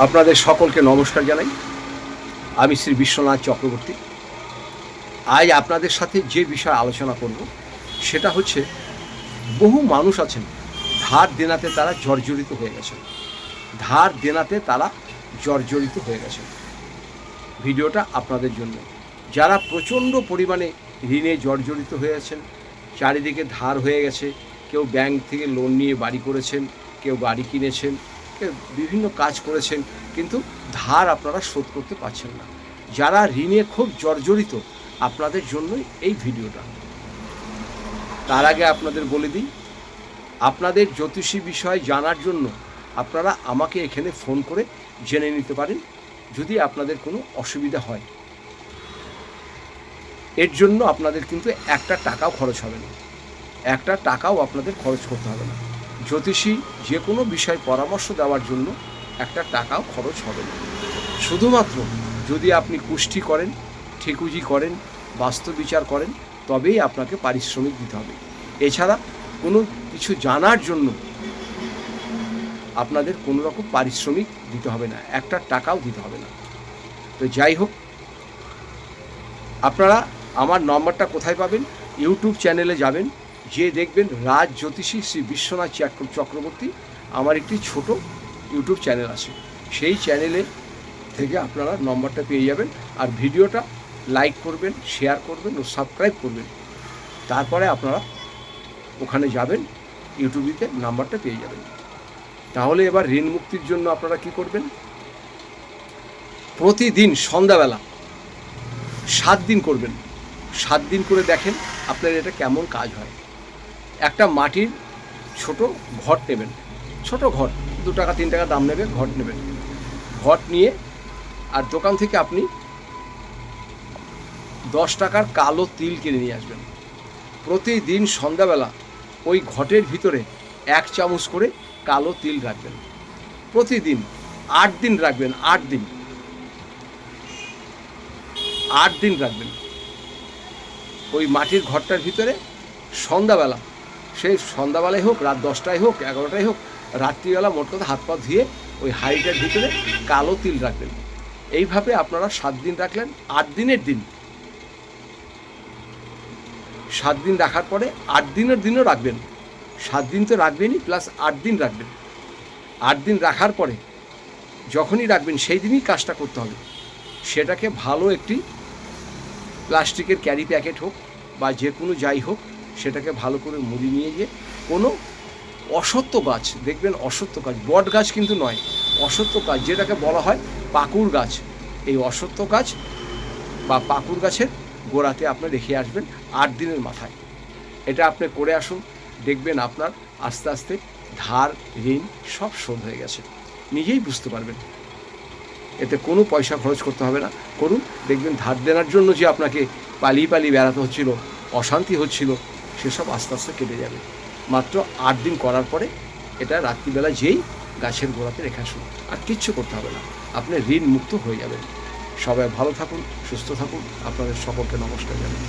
আপনাদের সকলকে নমস্কার জানাই। আমি শ্রী বিশ্বনাথ চক্রবর্তী। আজ আপনাদের সাথে যে বিষয়ে আলোচনা করব সেটা হচ্ছে, বহু মানুষ আছেন ধার দেনাতে তারা জর্জরিত হয়ে গেছেন। ধার দেনাতে তারা জর্জরিত হয়ে গেছেন। ভিডিওটা আপনাদের জন্য, যারা প্রচণ্ড পরিমাণে ঋণে জর্জরিত হয়ে আছেন, চারিদিকে ধার হয়ে গেছে। কেউ ব্যাংক থেকে লোন নিয়ে বাড়ি করেছেন, কেউ গাড়ি কিনেছেন, কেউ বিভিন্ন কাজ করেছেন, কিন্তু ধার আপনারা শোধ করতে পারছেন না। যারা ঋণে খুব জর্জরিত, আপনাদের জন্যই এই ভিডিওটা। তার আগে আপনাদের বলে দিই, আপনাদের জ্যোতিষী বিষয় জানার জন্য আপনারা আমাকে এখানে ফোন করে জেনে নিতে পারেন, যদি আপনাদের কোনো অসুবিধা হয়। এর জন্য আপনাদের কিন্তু একটা টাকাও খরচ হবে না, একটা টাকাও আপনাদের খরচ করতে হবে না। জ্যোতিষী যে কোনো বিষয় পরামর্শ দেওয়ার জন্য একটা টাকাও খরচ হবে না। শুধুমাত্র যদি আপনি কুষ্টি করেন, ঠিকুজি করেন, বাস্তুবিচার করেন, তবেই আপনাকে পারিশ্রমিক দিতে হবে। এছাড়া কোনো কিছু জানার জন্য আপনাদের কোনো রকম পারিশ্রমিক দিতে হবে না, একটা টাকাও দিতে হবে না। তো যাই হোক, আপনারা আমার নম্বরটা কোথায় পাবেন? ইউটিউব চ্যানেলে যাবেন, যে দেখবেন রাজ জ্যোতিষী শ্রী বিশ্বনাথ চক্রবর্তী। আমার একটি ছোট ইউটিউব চ্যানেল আছে, সেই চ্যানেলে থেকে আপনারা নম্বরটা পেয়ে যাবেন। আর ভিডিওটা লাইক করবেন, শেয়ার করবেন ও সাবস্ক্রাইব করবেন। তারপরে আপনারা ওখানে যাবেন, ইউটিউবেতে নাম্বারটা পেয়ে যাবেন। তাহলে এবার ঋণ মুক্তির জন্য আপনারা কি করবেন? প্রতিদিন সন্ধ্যাবেলা 7 দিন করবেন। 7 দিন করে দেখেন আপনার এটা কেমন কাজ হয়। একটা মাটির ছোট ঘট নেবেন, ছোট ঘট, 2 টাকা 3 টাকা দাম নেবে, ঘট নেবেন। ঘট নিয়ে আর দোকান থেকে আপনি 10 টাকার কালো তিল কিনে নিয়ে আসবেন। প্রতিদিন সন্ধ্যাবেলা ওই ঘটের ভিতরে 1 চামচ করে কালো তিল রাখবেন। প্রতিদিন 8 দিন রাখবেন। 8 দিন 8 দিন রাখবেন ওই মাটির ঘরটার ভিতরে। সন্ধ্যাবেলা, সেই সন্ধ্যাবেলায় হোক, রাত 10টায় হোক, 11টায় হোক, রাত্রিবেলা মোট কথা হাত পা ধুয়ে ওই হাঁড়িটার ভিতরে কালো তিল রাখবেন। এইভাবে আপনারা 7 দিন রাখলেন। 8 দিনের দিন, 7 দিন রাখার পরে 8 দিনের দিনও রাখবেন। 7 দিন তো রাখবেনই, প্লাস 8 দিন রাখবেন। 8 দিন রাখার পরে যখনই রাখবেন সেই দিনই কাজটা করতে হবে। সেটাকে ভালো একটি প্লাস্টিকের ক্যারি প্যাকেট হোক বা যে কোনো যাই হোক, সেটাকে ভালো করে মুড়ি নিয়ে গিয়ে কোনো অশ্বত্থ গাছ দেখবেন, অশ্বত্থ গাছ, বট গাছ কিন্তু নয়, অশ্বত্থ গাছ যেটাকে বলা হয় পাকুর গাছ, এই অশ্বত্থ গাছ বা পাকুর গাছের গোড়াতে আপনি রেখে আসবেন 8 দিনের মাথায়। এটা আপনি করে আসুন, দেখবেন আপনার আস্তে আস্তে ধার ঋণ সব শোধ হয়ে গেছে, নিজেই বুঝতে পারবেন। এতে কোনো পয়সা খরচ করতে হবে না। করুন, দেখবেন ধার দেনার জন্য যে আপনাকে পালিয়ে পালিয়ে বেড়াতে হচ্ছিল, অশান্তি হচ্ছিল, সেসব আস্তে আস্তে কেটে যাবে। মাত্র 8 দিন করার পরে এটা রাত্রিবেলা যেই গাছের গোড়াতে রেখে আসুন, আর কিচ্ছু করতে হবে না, আপনি ঋণ মুক্ত হয়ে যাবেন। সবাই ভালো থাকুন, সুস্থ থাকুন। আপনাদের সকলকে নমস্কার জানাই।